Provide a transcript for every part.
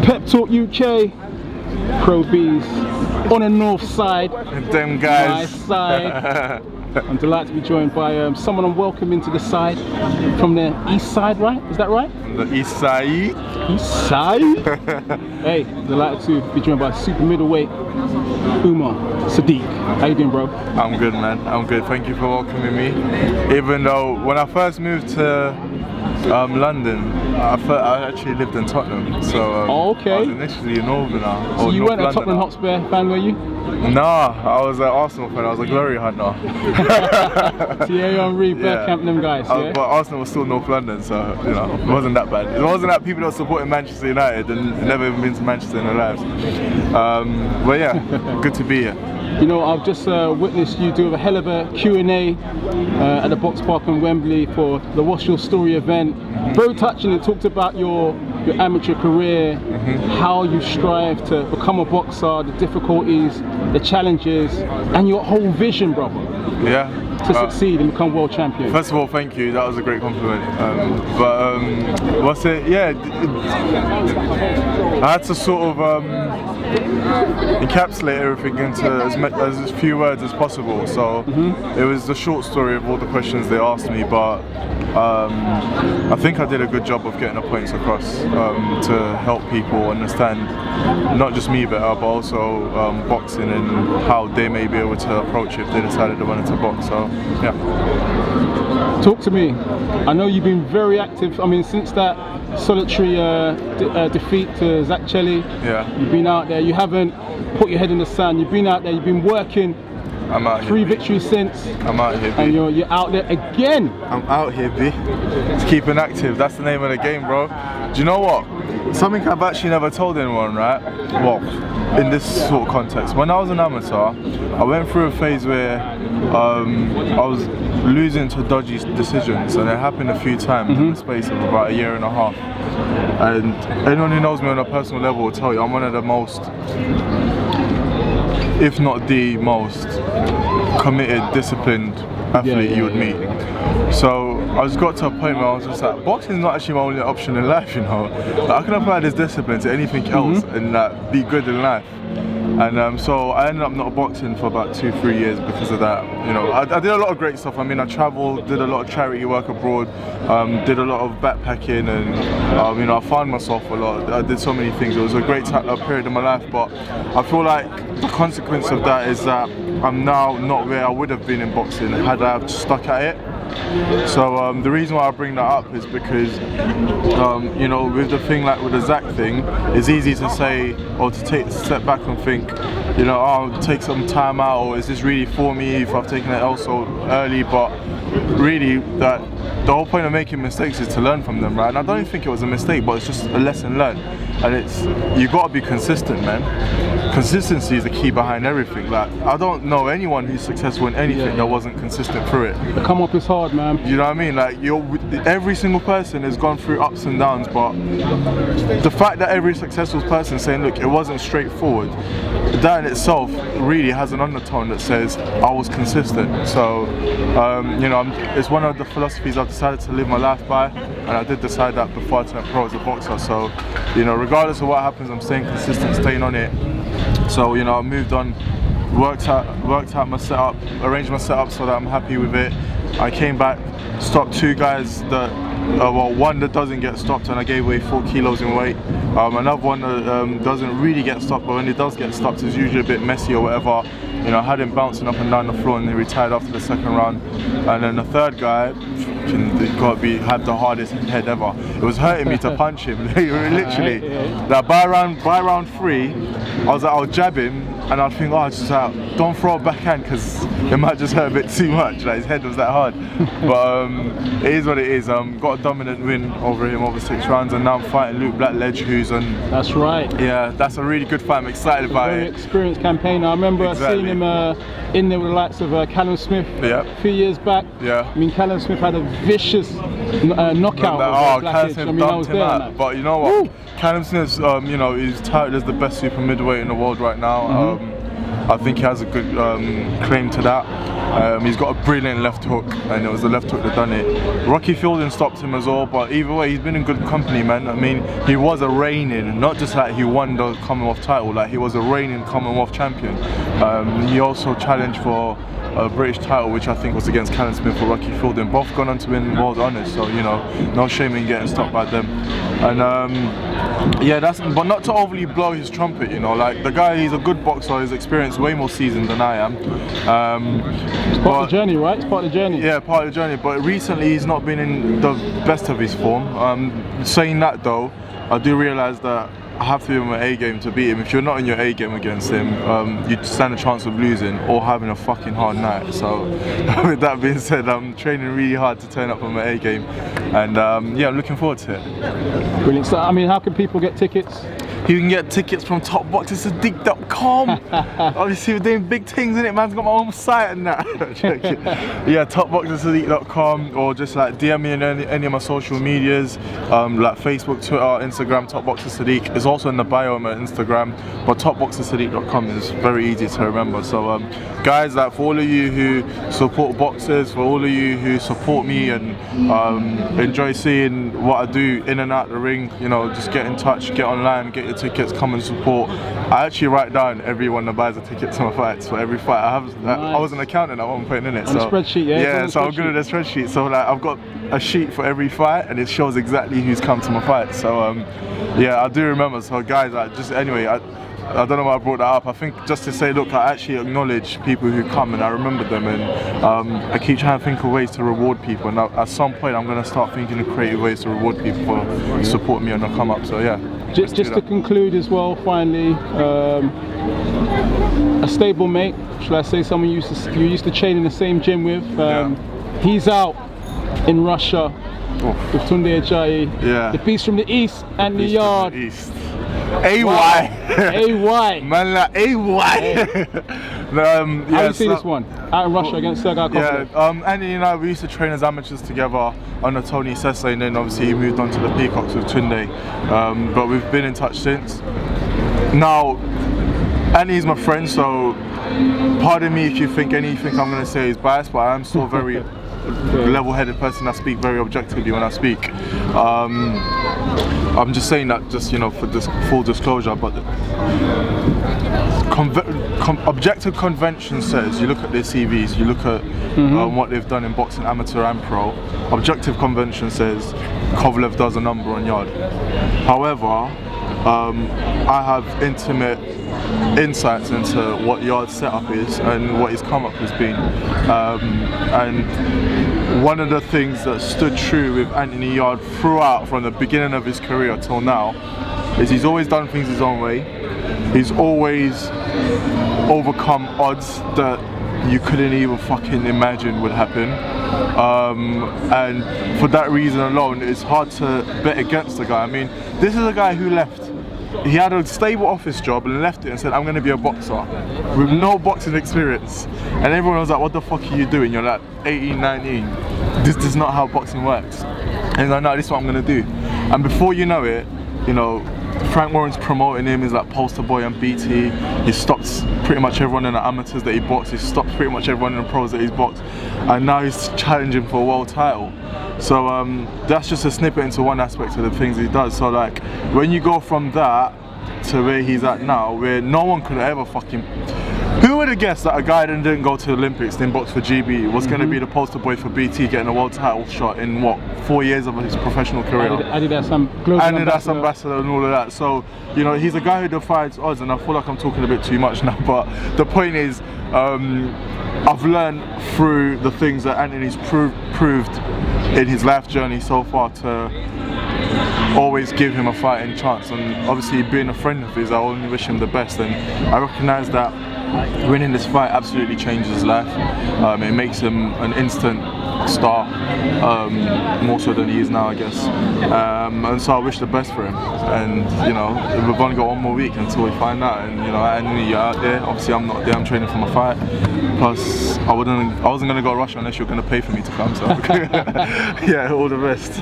Pep Talk UK, Pro Beez on the north side. Them guys. My side. I'm delighted to be joined by someone I'm welcoming to the side from the east side, right? Is that right? The east side. East side? Hey, delighted to be joined by super middleweight Umar Sadiq. How you doing, bro? I'm good, man. I'm good. Thank you for welcoming me. Even though when I first moved to London, I actually lived in Tottenham, so okay. I was initially a Northerner. So you weren't a Tottenham Hotspur fan, were you? Nah, I was an Arsenal fan. I was a glory hunter. Thierry Henry, Bergkamp, them guys. Yeah? But Arsenal was still North London, so you know it wasn't that bad. It wasn't that people that supported Manchester United and never even been to Manchester in their lives. But yeah, good to be here. You know, I've just witnessed you do a hell of a Q&A at the Box Park in Wembley for the What's Your Story event. Very touching. It talked about your amateur career, how you strive to become a boxer, the difficulties, the challenges, and your whole vision, brother. Yeah. To succeed and become world champion. First of all, thank you. That was a great compliment. What's it? Yeah, I had to sort of encapsulate everything into as few words as possible. So it was the short story of all the questions they asked me, but I think I did a good job of getting the points across to help people understand not just me better, but also boxing and how they may be able to approach it if they decided they wanted to box. So yeah. Talk to me. I know you've been very active. I mean, since that solitary defeat to Zach Chelli, you've been out there. You haven't put your head in the sand. You've been out there. You've been working. I'm out here. 3 victories since. I'm out here, B. And you're out there again. I'm out here, B. It's keeping active. That's the name of the game, bro. Do you know what? Something I've actually never told anyone, right? Well, in this sort of context. When I was an amateur, I went through a phase where I was losing to dodgy decisions, and it happened a few times in the space of about 1.5 years. And anyone who knows me on a personal level will tell you I'm one of the most, if not the most, committed, disciplined athlete you would meet. So I just got to a point where I was just like, boxing is not actually my only option in life, you know. Like, I can apply this discipline to anything else and be good in life. And so I ended up not boxing for about 2-3 years because of that. You know, I did a lot of great stuff. I mean, I travelled, did a lot of charity work abroad, did a lot of backpacking, and you know, I found myself a lot. I did so many things. It was a great period of my life, but I feel like the consequence of that is that I'm now not where I would have been in boxing had I stuck at it. So the reason why I bring that up is because you know, with the thing like with the Zach thing, it's easy to say or to take a step back and think, you know, oh, I'll take some time out, or is this really for me if I've taken it so early? But really, the whole point of making mistakes is to learn from them, right? And I don't even think it was a mistake, but it's just a lesson learned. And it's, you got to be consistent, man. Consistency is the key behind everything. Like, I don't know anyone who's successful in anything that wasn't consistent through it. The come up is hard, man. You know what I mean? Like, every single person has gone through ups and downs, but the fact that every successful person is saying, look, it wasn't straightforward, that in itself really has an undertone that says I was consistent. So you know, it's one of the philosophies I've decided to live my life by, and I did decide that before I turned pro as a boxer. So, you know, regardless of what happens, I'm staying consistent, staying on it. So, you know, I moved on, worked out my setup, arranged my setup so that I'm happy with it. I came back, stopped 2 guys that, well, one that doesn't get stopped, and I gave away 4 kilos in weight. Another one that doesn't really get stopped, but when it does get stopped, it's usually a bit messy or whatever. You know, I had him bouncing up and down the floor, and he retired after the 2nd round. And then the 3rd guy, had the hardest head ever. It was hurting me to punch him, literally. Like by round 3, I was like, I'll jab him, and I'd think, oh, just don't throw a backhand because it might just hurt a bit too much. Like, his head was that hard. But it is what it is. Got a dominant win over him over 6 rounds, and now I'm fighting Luke Blackledge, who's on. That's right. Yeah, that's a really good fight. I'm excited about it. Very experienced campaigner. I remember seeing him in there with the likes of Callum Smith a few years back. Yeah. I mean, Callum Smith had a vicious knockout. Oh, Callum Smith dumped him out. But you know what? Woo! Callum Smith's, you know, he's touted as the best super middleweight in the world right now. I think he has a good claim to that. He's got a brilliant left hook, and it was the left hook that done it. Rocky Fielding stopped him as well, but either way, he's been in good company, man. I mean, he was a reigning, not just like he won the Commonwealth title, like he was a reigning Commonwealth champion. He also challenged for a British title, which I think was against Callum Smith or Rocky Fielding. Both gone on to win world honours, so you know, no shame in getting stopped by them. And yeah, but not to overly blow his trumpet, you know, like the guy, he's a good boxer, he's experienced way more seasoned than I am. It's part of the journey, right? It's part of the journey. Yeah, part of the journey, but recently he's not been in the best of his form. Saying that though, I do realise that I have to be on my A game to beat him. If you're not in your A game against him, you stand a chance of losing or having a fucking hard night. So with that being said, I'm training really hard to turn up on my A game, and yeah, I'm looking forward to it. Brilliant. So, I mean, how can people get tickets? You can get tickets from topboxerSadiq.com. Obviously, we're doing big things in it, man's got my own site and that. Yeah, topboxerSadiq.com, or just like DM me on any of my social medias, like Facebook, Twitter, Instagram, topboxerSadiq. It's also in the bio on my Instagram, but topboxerSadiq.com is very easy to remember. So guys, like for all of you who support boxers, for all of you who support me and enjoy seeing what I do in and out the ring, you know, just get in touch, get online, get your tickets, come and support. I actually write down everyone that buys a ticket to my fights for every fight. I was an accountant at one point, innit? On a spreadsheet, yeah. Yeah, so I'm good at the spreadsheet. So like I've got a sheet for every fight, and it shows exactly who's come to my fight. So yeah, I do remember. So guys, I don't know why I brought that up. I think just to say, look, I actually acknowledge people who come, and I remember them, and I keep trying to think of ways to reward people, and at some point I'm going to start thinking of creative ways to reward people for supporting me on the come up. So yeah. Just to conclude as well, finally, a stable mate, should I say, someone you used to train in the same gym with, he's out in Russia with Tunde Ajayi, yeah. the Beez from the East, and the Yarde. AY. AY. Man, like AY. How do you see this one? Out in Russia against Sergei Kovalev. Yeah, Andy and I, we used to train as amateurs together under Tony Sesse, and then obviously he moved on to the Peacocks with Tunde. But we've been in touch since. Now, Andy's my friend, so pardon me if you think anything I'm going to say is biased, but I am still very level-headed person. I speak very objectively when I speak. I'm just saying that, just, you know, for this full disclosure, but objective convention says, you look at their CVs, you look at what they've done in boxing, amateur and pro. Objective convention says Kovalev does a number on Yarde. However, I have intimate insights into what Yarde's setup is and what his come up has been, and one of the things that stood true with Anthony Yarde throughout, from the beginning of his career till now, is he's always done things his own way. He's always overcome odds that you couldn't even fucking imagine would happen, and for that reason alone, it's hard to bet against the guy. I mean, this is a guy who left. He had a stable office job and left it and said, I'm going to be a boxer with no boxing experience. And everyone was like, what the fuck are you doing? You're like 18, 19. This is not how boxing works. And he's like, no, this is what I'm going to do. And before you know it, you know, Frank Warren's promoting him, he's like poster boy on BT. He stops pretty much everyone in the amateurs that he boxed. He stops pretty much everyone in the pros that he's boxed. And now he's challenging for a world title. So that's just a snippet into one aspect of the things he does. So like, when you go from that to where he's at now, where no one could ever fucking... Who would have guessed that a guy that didn't go to the Olympics, then boxed for GB, was going to be the poster boy for BT, getting a world title shot in what, 4 years of his professional career? Adidas ambassador and all of that. So, you know, he's a guy who defies odds, and I feel like I'm talking a bit too much now, but the point is, I've learned through the things that Anthony's proved in his life journey so far to always give him a fighting chance, and obviously being a friend of his, I only wish him the best, and I recognise that winning this fight absolutely changes his life. It makes him an instant star, more so than he is now, I guess. And so I wish the best for him. And you know, we've only got one more week until we find out. And you know, Anthony, you're out there. Obviously, I'm not there. I'm training for my fight. Plus, I wasn't gonna go to Russia unless you're gonna pay for me to come. So yeah, all the best.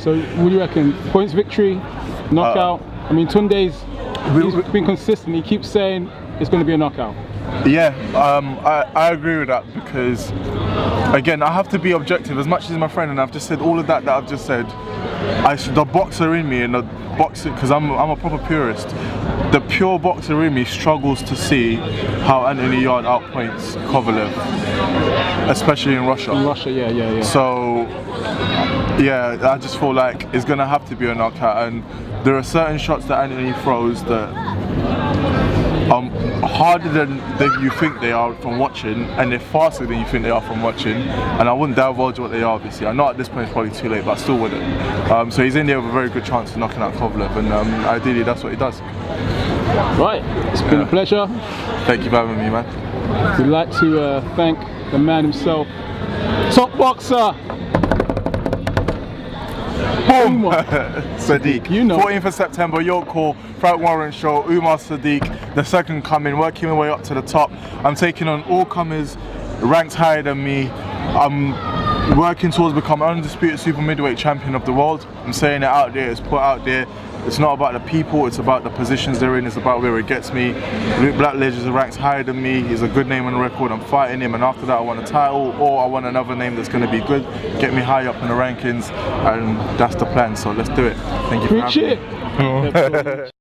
So, what do you reckon? Points victory, knockout. I mean, Tunde's he's been consistent. He keeps saying it's going to be a knockout. Yeah, I agree with that because, again, I have to be objective. As much as my friend and I've just said all of that I've just said, the boxer in me and the boxer, because I'm a proper purist, the pure boxer in me struggles to see how Anthony Yarde outpoints Kovalev, especially in Russia. In Russia, yeah. So, yeah, I just feel like it's going to have to be a knockout, and there are certain shots that Anthony throws that harder than you think they are from watching, and they're faster than you think they are from watching, and I wouldn't divulge what they are obviously. I know at this point it's probably too late, but I still wouldn't. So he's in there with a very good chance of knocking out Kovalev, and ideally that's what he does. Right, it's been a pleasure. Thank you for having me, man. We'd like to thank the man himself, top boxer, Umar Sadiq. You know. 14th of September, York Hall, Frank Warren Show, Umar Sadiq, the second coming, working my way up to the top. I'm taking on all comers, ranked higher than me. I'm working towards becoming undisputed super middleweight champion of the world. I'm saying it out there, it's put out there. It's not about the people, it's about the positions they're in, it's about where it gets me. Luke Blackledge is ranked higher than me, he's a good name on the record, I'm fighting him, and after that I want a title, or I want another name that's going to be good, get me high up in the rankings, and that's the plan, so let's do it. Thank you for having me.